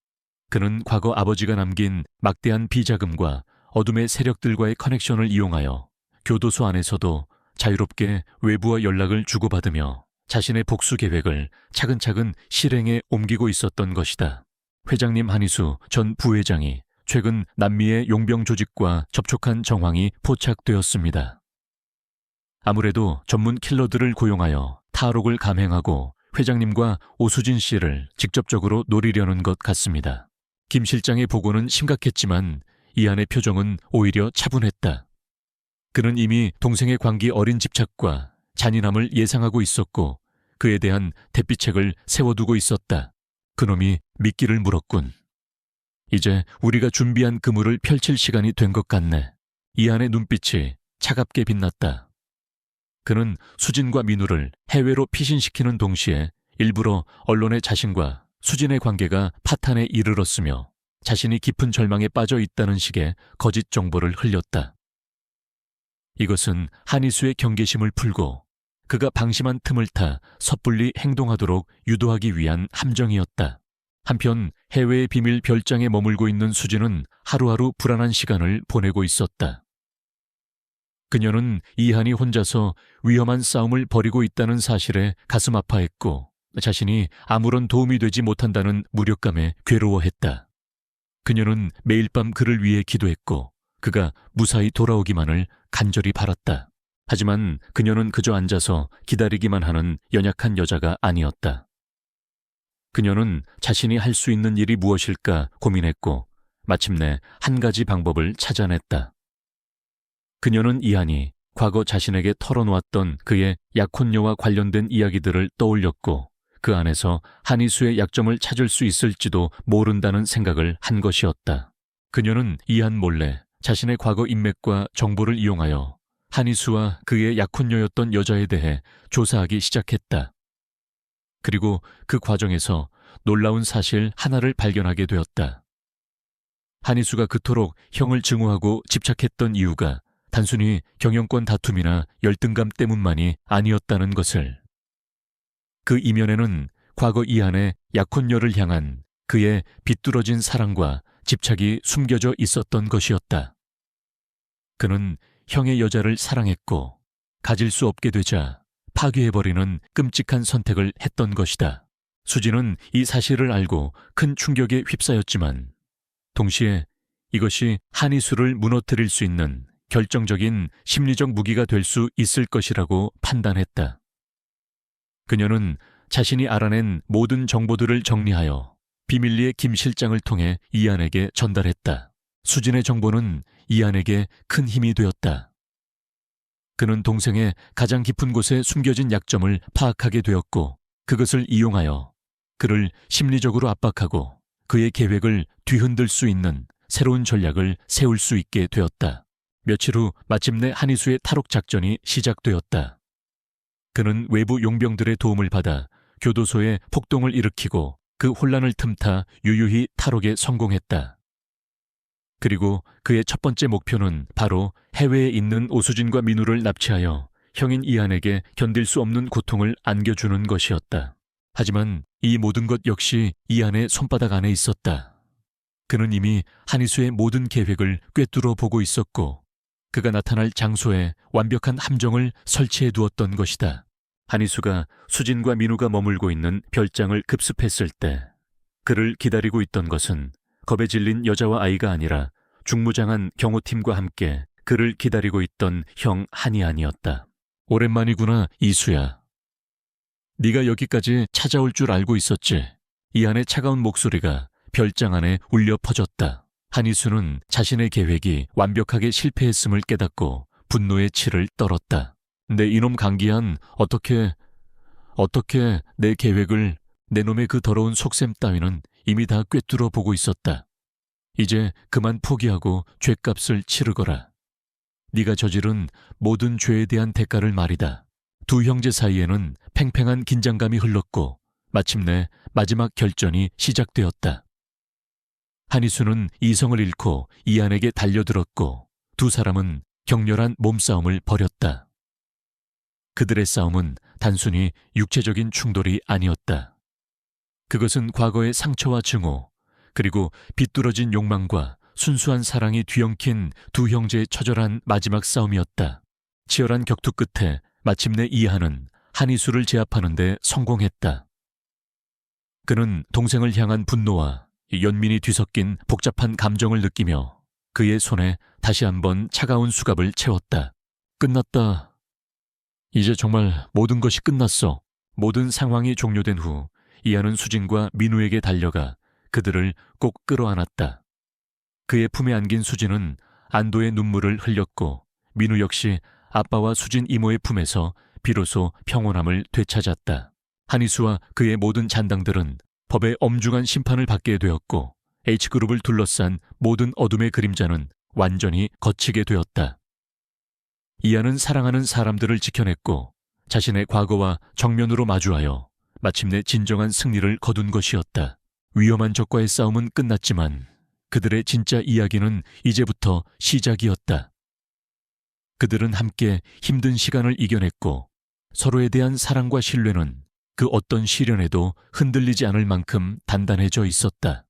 그는 과거 아버지가 남긴 막대한 비자금과 어둠의 세력들과의 커넥션을 이용하여 교도소 안에서도 자유롭게 외부와 연락을 주고받으며 자신의 복수 계획을 차근차근 실행에 옮기고 있었던 것이다. 회장님 한희수 전 부회장이 최근 남미의 용병 조직과 접촉한 정황이 포착되었습니다. 아무래도 전문 킬러들을 고용하여 탈옥을 감행하고 회장님과 오수진 씨를 직접적으로 노리려는 것 같습니다. 김 실장의 보고는 심각했지만 이한의 표정은 오히려 차분했다. 그는 이미 동생의 광기 어린 집착과 잔인함을 예상하고 있었고 그에 대한 대비책을 세워두고 있었다. 그놈이 미끼를 물었군. 이제 우리가 준비한 그물을 펼칠 시간이 된 것 같네. 이한의 눈빛이 차갑게 빛났다. 그는 수진과 민우를 해외로 피신시키는 동시에 일부러 언론에 자신과 수진의 관계가 파탄에 이르렀으며 자신이 깊은 절망에 빠져 있다는 식의 거짓 정보를 흘렸다. 이것은 한희수의 경계심을 풀고 그가 방심한 틈을 타 섣불리 행동하도록 유도하기 위한 함정이었다. 한편 해외의 비밀 별장에 머물고 있는 수진은 하루하루 불안한 시간을 보내고 있었다. 그녀는 이한이 혼자서 위험한 싸움을 벌이고 있다는 사실에 가슴 아파했고 자신이 아무런 도움이 되지 못한다는 무력감에 괴로워했다. 그녀는 매일 밤 그를 위해 기도했고 그가 무사히 돌아오기만을 간절히 바랐다. 하지만 그녀는 그저 앉아서 기다리기만 하는 연약한 여자가 아니었다. 그녀는 자신이 할 수 있는 일이 무엇일까 고민했고 마침내 한 가지 방법을 찾아냈다. 그녀는 이한이 과거 자신에게 털어놓았던 그의 약혼녀와 관련된 이야기들을 떠올렸고 그 안에서 한희수의 약점을 찾을 수 있을지도 모른다는 생각을 한 것이었다. 그녀는 이한 몰래 자신의 과거 인맥과 정보를 이용하여 한희수와 그의 약혼녀였던 여자에 대해 조사하기 시작했다. 그리고 그 과정에서 놀라운 사실 하나를 발견하게 되었다. 한희수가 그토록 형을 증오하고 집착했던 이유가 단순히 경영권 다툼이나 열등감 때문만이 아니었다는 것을. 그 이면에는 과거 이한의 약혼녀를 향한 그의 비뚤어진 사랑과 집착이 숨겨져 있었던 것이었다. 그는 형의 여자를 사랑했고 가질 수 없게 되자 파괴해버리는 끔찍한 선택을 했던 것이다. 수지는 이 사실을 알고 큰 충격에 휩싸였지만 동시에 이것이 한희수를 무너뜨릴 수 있는 결정적인 심리적 무기가 될 수 있을 것이라고 판단했다. 그녀는 자신이 알아낸 모든 정보들을 정리하여 비밀리에 김 실장을 통해 이한에게 전달했다. 수진의 정보는 이한에게 큰 힘이 되었다. 그는 동생의 가장 깊은 곳에 숨겨진 약점을 파악하게 되었고 그것을 이용하여 그를 심리적으로 압박하고 그의 계획을 뒤흔들 수 있는 새로운 전략을 세울 수 있게 되었다. 며칠 후 마침내 한희수의 탈옥 작전이 시작되었다. 그는 외부 용병들의 도움을 받아 교도소에 폭동을 일으키고 그 혼란을 틈타 유유히 탈옥에 성공했다. 그리고 그의 첫 번째 목표는 바로 해외에 있는 오수진과 민우를 납치하여 형인 이한에게 견딜 수 없는 고통을 안겨주는 것이었다. 하지만 이 모든 것 역시 이한의 손바닥 안에 있었다. 그는 이미 한희수의 모든 계획을 꿰뚫어 보고 있었고 그가 나타날 장소에 완벽한 함정을 설치해 두었던 것이다. 한희수가 수진과 민우가 머물고 있는 별장을 급습했을 때 그를 기다리고 있던 것은 겁에 질린 여자와 아이가 아니라 중무장한 경호팀과 함께 그를 기다리고 있던 형 한이안이었다. 오랜만이구나, 이수야. 네가 여기까지 찾아올 줄 알고 있었지. 이한의 차가운 목소리가 별장 안에 울려 퍼졌다. 한희수는 자신의 계획이 완벽하게 실패했음을 깨닫고 분노의 치를 떨었다. 내 이놈 강기한 어떻게 내 계획을 내 놈의 그 더러운 속셈 따위는 이미 다 꿰뚫어 보고 있었다. 이제 그만 포기하고 죗값을 치르거라. 네가 저지른 모든 죄에 대한 대가를 말이다. 두 형제 사이에는 팽팽한 긴장감이 흘렀고 마침내 마지막 결전이 시작되었다. 한희수는 이성을 잃고 이한에게 달려들었고 두 사람은 격렬한 몸싸움을 벌였다. 그들의 싸움은 단순히 육체적인 충돌이 아니었다. 그것은 과거의 상처와 증오, 그리고 비뚤어진 욕망과 순수한 사랑이 뒤엉킨 두 형제의 처절한 마지막 싸움이었다. 치열한 격투 끝에 마침내 이한은 한희수를 제압하는 데 성공했다. 그는 동생을 향한 분노와 연민이 뒤섞인 복잡한 감정을 느끼며 그의 손에 다시 한번 차가운 수갑을 채웠다. 끝났다. 이제 정말 모든 것이 끝났어. 모든 상황이 종료된 후 이한은 수진과 민우에게 달려가 그들을 꼭 끌어안았다. 그의 품에 안긴 수진은 안도의 눈물을 흘렸고 민우 역시 아빠와 수진 이모의 품에서 비로소 평온함을 되찾았다. 한희수와 그의 모든 잔당들은 법의 엄중한 심판을 받게 되었고 H그룹을 둘러싼 모든 어둠의 그림자는 완전히 걷히게 되었다. 이한은 사랑하는 사람들을 지켜냈고 자신의 과거와 정면으로 마주하여 마침내 진정한 승리를 거둔 것이었다. 위험한 적과의 싸움은 끝났지만 그들의 진짜 이야기는 이제부터 시작이었다. 그들은 함께 힘든 시간을 이겨냈고 서로에 대한 사랑과 신뢰는 그 어떤 시련에도 흔들리지 않을 만큼 단단해져 있었다.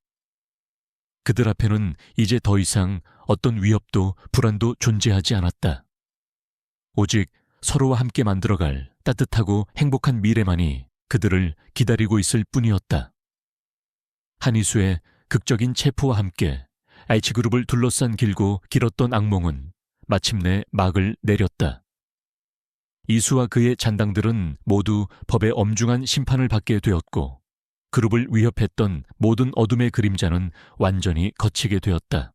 그들 앞에는 이제 더 이상 어떤 위협도 불안도 존재하지 않았다. 오직 서로와 함께 만들어갈 따뜻하고 행복한 미래만이 그들을 기다리고 있을 뿐이었다. 한이수의 극적인 체포와 함께 H그룹을 둘러싼 길고 길었던 악몽은 마침내 막을 내렸다. 이수와 그의 잔당들은 모두 법의 엄중한 심판을 받게 되었고 그룹을 위협했던 모든 어둠의 그림자는 완전히 걷히게 되었다.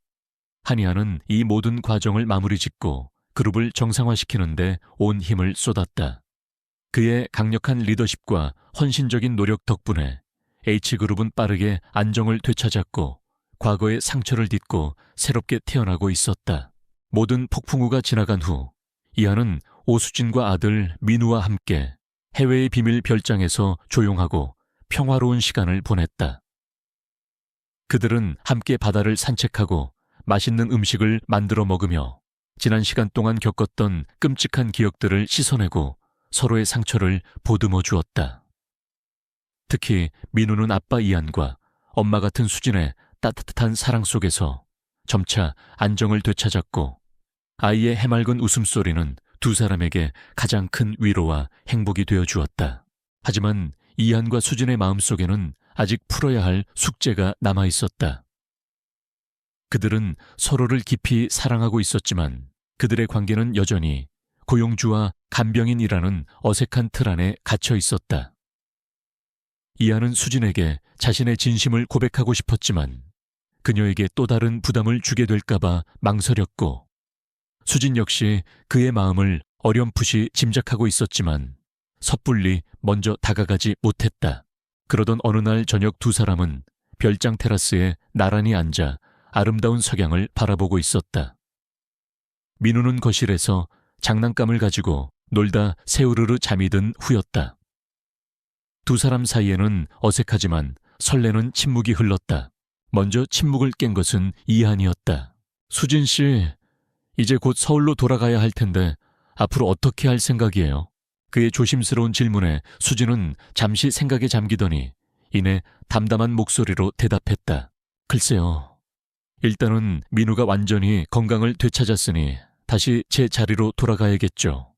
한이아는 이 모든 과정을 마무리 짓고 그룹을 정상화시키는데 온 힘을 쏟았다. 그의 강력한 리더십과 헌신적인 노력 덕분에 H그룹은 빠르게 안정을 되찾았고 과거의 상처를 딛고 새롭게 태어나고 있었다. 모든 폭풍우가 지나간 후 이하는 오수진과 아들 민우와 함께 해외의 비밀 별장에서 조용하고 평화로운 시간을 보냈다. 그들은 함께 바다를 산책하고 맛있는 음식을 만들어 먹으며 지난 시간 동안 겪었던 끔찍한 기억들을 씻어내고 서로의 상처를 보듬어 주었다. 특히 민우는 아빠 이한과 엄마 같은 수진의 따뜻한 사랑 속에서 점차 안정을 되찾았고 아이의 해맑은 웃음소리는 두 사람에게 가장 큰 위로와 행복이 되어 주었다. 하지만 이한과 수진의 마음속에는 아직 풀어야 할 숙제가 남아 있었다. 그들은 서로를 깊이 사랑하고 있었지만 그들의 관계는 여전히 고용주와 간병인이라는 어색한 틀 안에 갇혀 있었다. 이하는 수진에게 자신의 진심을 고백하고 싶었지만 그녀에게 또 다른 부담을 주게 될까봐 망설였고 수진 역시 그의 마음을 어렴풋이 짐작하고 있었지만 섣불리 먼저 다가가지 못했다. 그러던 어느 날 저녁 두 사람은 별장 테라스에 나란히 앉아 아름다운 석양을 바라보고 있었다. 민우는 거실에서 장난감을 가지고 놀다 새우르르 잠이 든 후였다. 두 사람 사이에는 어색하지만 설레는 침묵이 흘렀다. 먼저 침묵을 깬 것은 이한이었다. 수진 씨, 이제 곧 서울로 돌아가야 할 텐데 앞으로 어떻게 할 생각이에요? 그의 조심스러운 질문에 수진은 잠시 생각에 잠기더니 이내 담담한 목소리로 대답했다. 글쎄요. 일단은 민우가 완전히 건강을 되찾았으니 다시 제 자리로 돌아가야겠죠.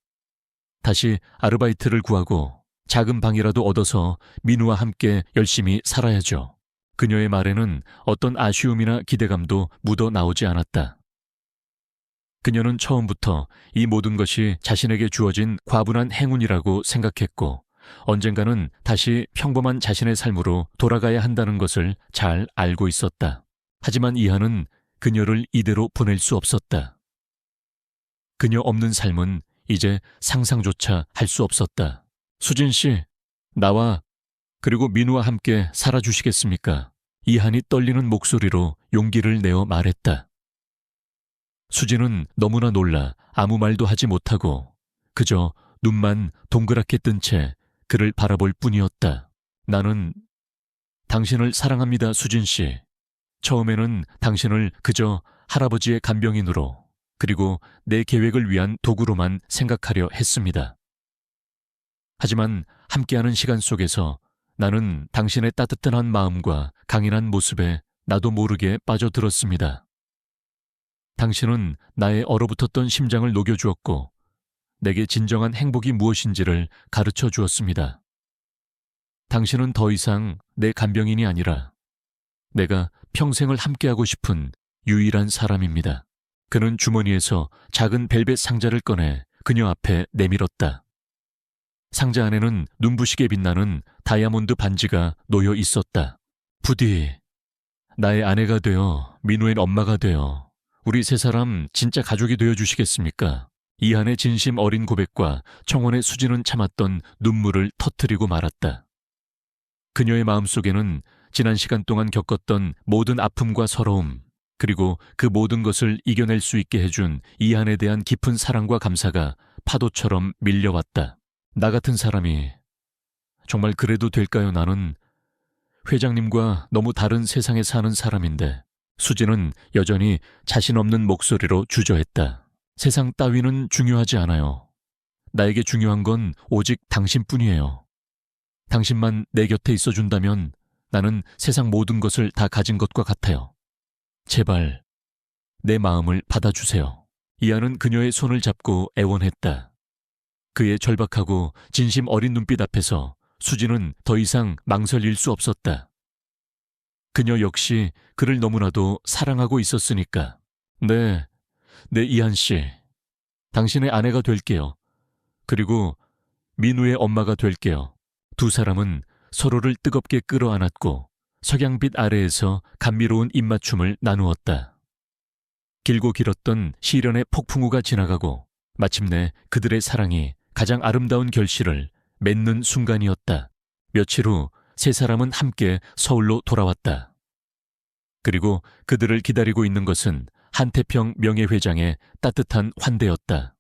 다시 아르바이트를 구하고 작은 방이라도 얻어서 민우와 함께 열심히 살아야죠. 그녀의 말에는 어떤 아쉬움이나 기대감도 묻어 나오지 않았다. 그녀는 처음부터 이 모든 것이 자신에게 주어진 과분한 행운이라고 생각했고 언젠가는 다시 평범한 자신의 삶으로 돌아가야 한다는 것을 잘 알고 있었다. 하지만 이하는 그녀를 이대로 보낼 수 없었다. 그녀 없는 삶은 이제 상상조차 할 수 없었다. 수진 씨, 나와 그리고 민우와 함께 살아주시겠습니까? 이한이 떨리는 목소리로 용기를 내어 말했다. 수진은 너무나 놀라 아무 말도 하지 못하고 그저 눈만 동그랗게 뜬 채 그를 바라볼 뿐이었다. 나는 당신을 사랑합니다, 수진 씨. 처음에는 당신을 그저 할아버지의 간병인으로 그리고 내 계획을 위한 도구로만 생각하려 했습니다. 하지만 함께하는 시간 속에서 나는 당신의 따뜻한 마음과 강인한 모습에 나도 모르게 빠져들었습니다. 당신은 나의 얼어붙었던 심장을 녹여주었고 내게 진정한 행복이 무엇인지를 가르쳐 주었습니다. 당신은 더 이상 내 간병인이 아니라 내가 평생을 함께하고 싶은 유일한 사람입니다. 그는 주머니에서 작은 벨벳 상자를 꺼내 그녀 앞에 내밀었다. 상자 안에는 눈부시게 빛나는 다이아몬드 반지가 놓여 있었다. 부디 나의 아내가 되어 민우의 엄마가 되어 우리 세 사람 진짜 가족이 되어 주시겠습니까? 이한의 진심 어린 고백과 청혼의 수진은 참았던 눈물을 터뜨리고 말았다. 그녀의 마음속에는 지난 시간 동안 겪었던 모든 아픔과 서러움 그리고 그 모든 것을 이겨낼 수 있게 해준 이한에 대한 깊은 사랑과 감사가 파도처럼 밀려왔다. 나 같은 사람이 정말 그래도 될까요? 나는 회장님과 너무 다른 세상에 사는 사람인데. 수진은 여전히 자신 없는 목소리로 주저했다. 세상 따위는 중요하지 않아요. 나에게 중요한 건 오직 당신뿐이에요. 당신만 내 곁에 있어준다면 나는 세상 모든 것을 다 가진 것과 같아요. 제발 내 마음을 받아주세요. 이하는 그녀의 손을 잡고 애원했다. 그의 절박하고 진심 어린 눈빛 앞에서 수지는 더 이상 망설일 수 없었다. 그녀 역시 그를 너무나도 사랑하고 있었으니까. 네, 이한 씨. 당신의 아내가 될게요. 그리고 민우의 엄마가 될게요. 두 사람은 서로를 뜨겁게 끌어안았고 석양빛 아래에서 감미로운 입맞춤을 나누었다. 길고 길었던 시련의 폭풍우가 지나가고 마침내 그들의 사랑이 가장 아름다운 결실을 맺는 순간이었다. 며칠 후 세 사람은 함께 서울로 돌아왔다. 그리고 그들을 기다리고 있는 것은 한태평 명예회장의 따뜻한 환대였다.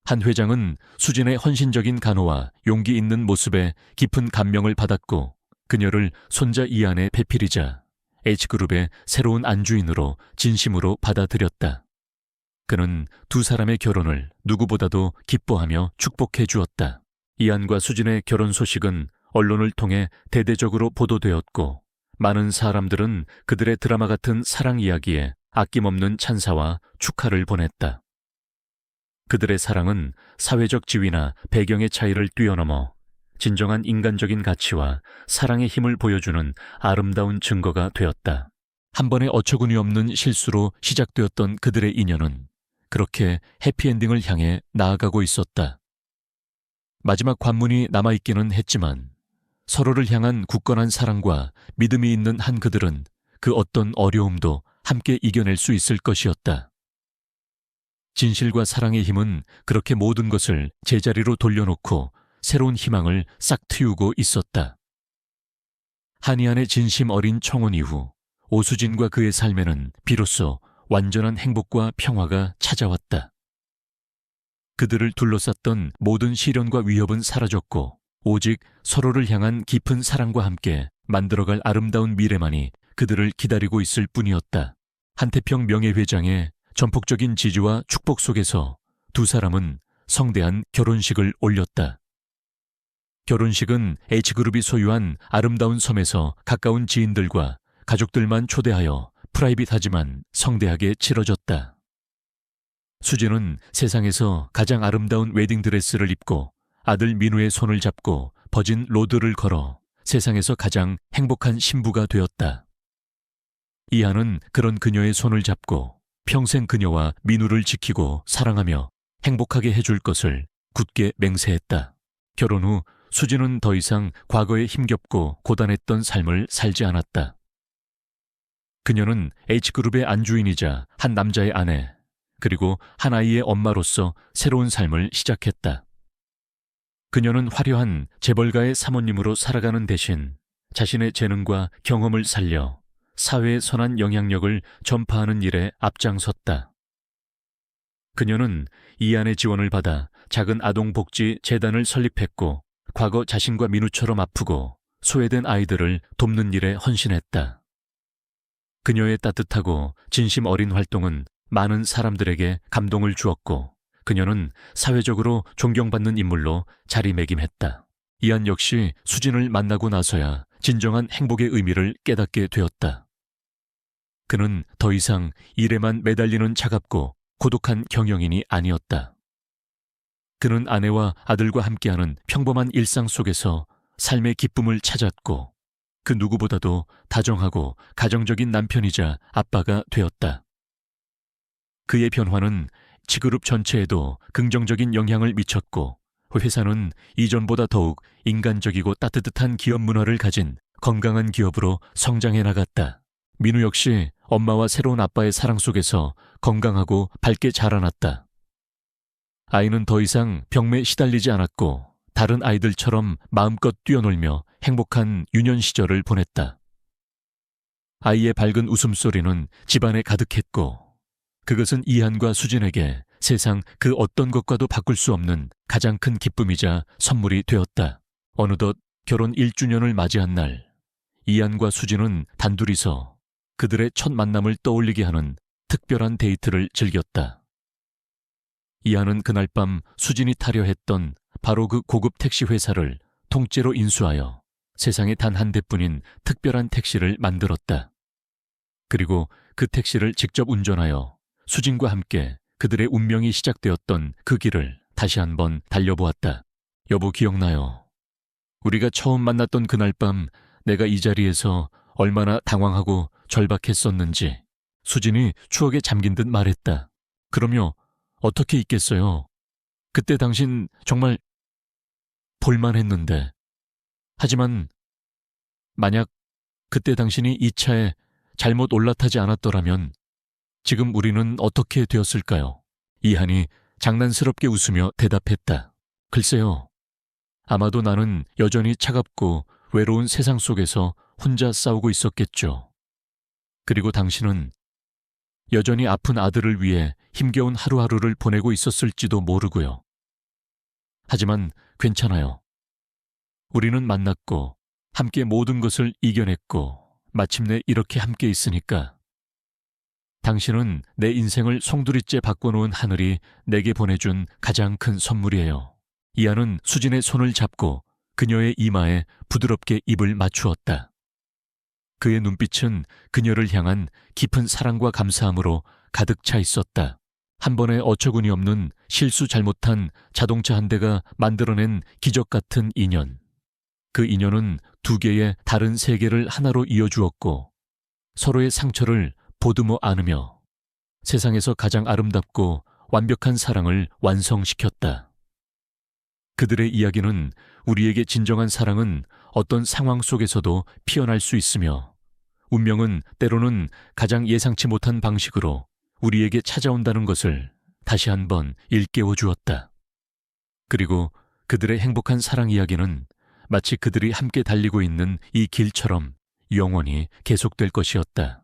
한 회장은 수진의 헌신적인 간호와 용기 있는 모습에 깊은 감명을 받았고 그녀를 손자 이안에 배필이자 H그룹의 새로운 안주인으로 진심으로 받아들였다. 그는 두 사람의 결혼을 누구보다도 기뻐하며 축복해 주었다. 이안과 수진의 결혼 소식은 언론을 통해 대대적으로 보도되었고 많은 사람들은 그들의 드라마 같은 사랑 이야기에 아낌없는 찬사와 축하를 보냈다. 그들의 사랑은 사회적 지위나 배경의 차이를 뛰어넘어 진정한 인간적인 가치와 사랑의 힘을 보여주는 아름다운 증거가 되었다. 한 번의 어처구니 없는 실수로 시작되었던 그들의 인연은 그렇게 해피엔딩을 향해 나아가고 있었다. 마지막 관문이 남아있기는 했지만 서로를 향한 굳건한 사랑과 믿음이 있는 한 그들은 그 어떤 어려움도 함께 이겨낼 수 있을 것이었다. 진실과 사랑의 힘은 그렇게 모든 것을 제자리로 돌려놓고 새로운 희망을 싹 틔우고 있었다. 한이안의 진심 어린 청혼 이후 오수진과 그의 삶에는 비로소 완전한 행복과 평화가 찾아왔다. 그들을 둘러쌌던 모든 시련과 위협은 사라졌고 오직 서로를 향한 깊은 사랑과 함께 만들어갈 아름다운 미래만이 그들을 기다리고 있을 뿐이었다. 한태평 명예회장의 전폭적인 지지와 축복 속에서 두 사람은 성대한 결혼식을 올렸다. 결혼식은 H그룹이 소유한 아름다운 섬에서 가까운 지인들과 가족들만 초대하여 프라이빗하지만 성대하게 치러졌다. 수진은 세상에서 가장 아름다운 웨딩드레스를 입고 아들 민우의 손을 잡고 버진 로드를 걸어 세상에서 가장 행복한 신부가 되었다. 이한은 그런 그녀의 손을 잡고 평생 그녀와 민우를 지키고 사랑하며 행복하게 해줄 것을 굳게 맹세했다. 결혼 후 수진은 더 이상 과거에 힘겹고 고단했던 삶을 살지 않았다. 그녀는 H그룹의 안주인이자 한 남자의 아내, 그리고 한 아이의 엄마로서 새로운 삶을 시작했다. 그녀는 화려한 재벌가의 사모님으로 살아가는 대신 자신의 재능과 경험을 살려 사회에 선한 영향력을 전파하는 일에 앞장섰다. 그녀는 이안의 지원을 받아 작은 아동복지 재단을 설립했고 과거 자신과 민우처럼 아프고 소외된 아이들을 돕는 일에 헌신했다. 그녀의 따뜻하고 진심 어린 활동은 많은 사람들에게 감동을 주었고 그녀는 사회적으로 존경받는 인물로 자리매김했다. 이안 역시 수진을 만나고 나서야 진정한 행복의 의미를 깨닫게 되었다. 그는 더 이상 일에만 매달리는 차갑고 고독한 경영인이 아니었다. 그는 아내와 아들과 함께하는 평범한 일상 속에서 삶의 기쁨을 찾았고 그 누구보다도 다정하고 가정적인 남편이자 아빠가 되었다. 그의 변화는 H그룹 전체에도 긍정적인 영향을 미쳤고 회사는 이전보다 더욱 인간적이고 따뜻한 기업 문화를 가진 건강한 기업으로 성장해 나갔다. 민우 역시 엄마와 새로운 아빠의 사랑 속에서 건강하고 밝게 자라났다. 아이는 더 이상 병매에 시달리지 않았고 다른 아이들처럼 마음껏 뛰어놀며 행복한 유년 시절을 보냈다. 아이의 밝은 웃음소리는 집안에 가득했고 그것은 이한과 수진에게 세상 그 어떤 것과도 바꿀 수 없는 가장 큰 기쁨이자 선물이 되었다. 어느덧 결혼 1주년을 맞이한 날, 이한과 수진은 단둘이서 그들의 첫 만남을 떠올리게 하는 특별한 데이트를 즐겼다. 이한은 그날 밤 수진이 타려 했던 바로 그 고급 택시 회사를 통째로 인수하여 세상에 단 한 대뿐인 특별한 택시를 만들었다. 그리고 그 택시를 직접 운전하여 수진과 함께 그들의 운명이 시작되었던 그 길을 다시 한번 달려보았다. 여보, 기억나요? 우리가 처음 만났던 그날 밤 내가 이 자리에서 얼마나 당황하고 절박했었는지. 수진이 추억에 잠긴 듯 말했다. 그럼요, 어떻게 있겠어요? 그때 당신 정말 볼만했는데. 하지만 만약 그때 당신이 이 차에 잘못 올라타지 않았더라면 지금 우리는 어떻게 되었을까요? 이한이 장난스럽게 웃으며 대답했다. 글쎄요. 아마도 나는 여전히 차갑고 외로운 세상 속에서 혼자 싸우고 있었겠죠. 그리고 당신은 여전히 아픈 아들을 위해 힘겨운 하루하루를 보내고 있었을지도 모르고요. 하지만 괜찮아요. 우리는 만났고 함께 모든 것을 이겨냈고 마침내 이렇게 함께 있으니까. 당신은 내 인생을 송두리째 바꿔놓은 하늘이 내게 보내준 가장 큰 선물이에요. 이하는 수진의 손을 잡고 그녀의 이마에 부드럽게 입을 맞추었다. 그의 눈빛은 그녀를 향한 깊은 사랑과 감사함으로 가득 차 있었다. 한 번의 어처구니 없는 실수 잘못한 자동차 한 대가 만들어낸 기적 같은 인연. 그 인연은 두 개의 다른 세계를 하나로 이어주었고 서로의 상처를 보듬어 안으며 세상에서 가장 아름답고 완벽한 사랑을 완성시켰다. 그들의 이야기는 우리에게 진정한 사랑은 어떤 상황 속에서도 피어날 수 있으며 운명은 때로는 가장 예상치 못한 방식으로 우리에게 찾아온다는 것을 다시 한번 일깨워 주었다. 그리고 그들의 행복한 사랑 이야기는 마치 그들이 함께 달리고 있는 이 길처럼 영원히 계속될 것이었다.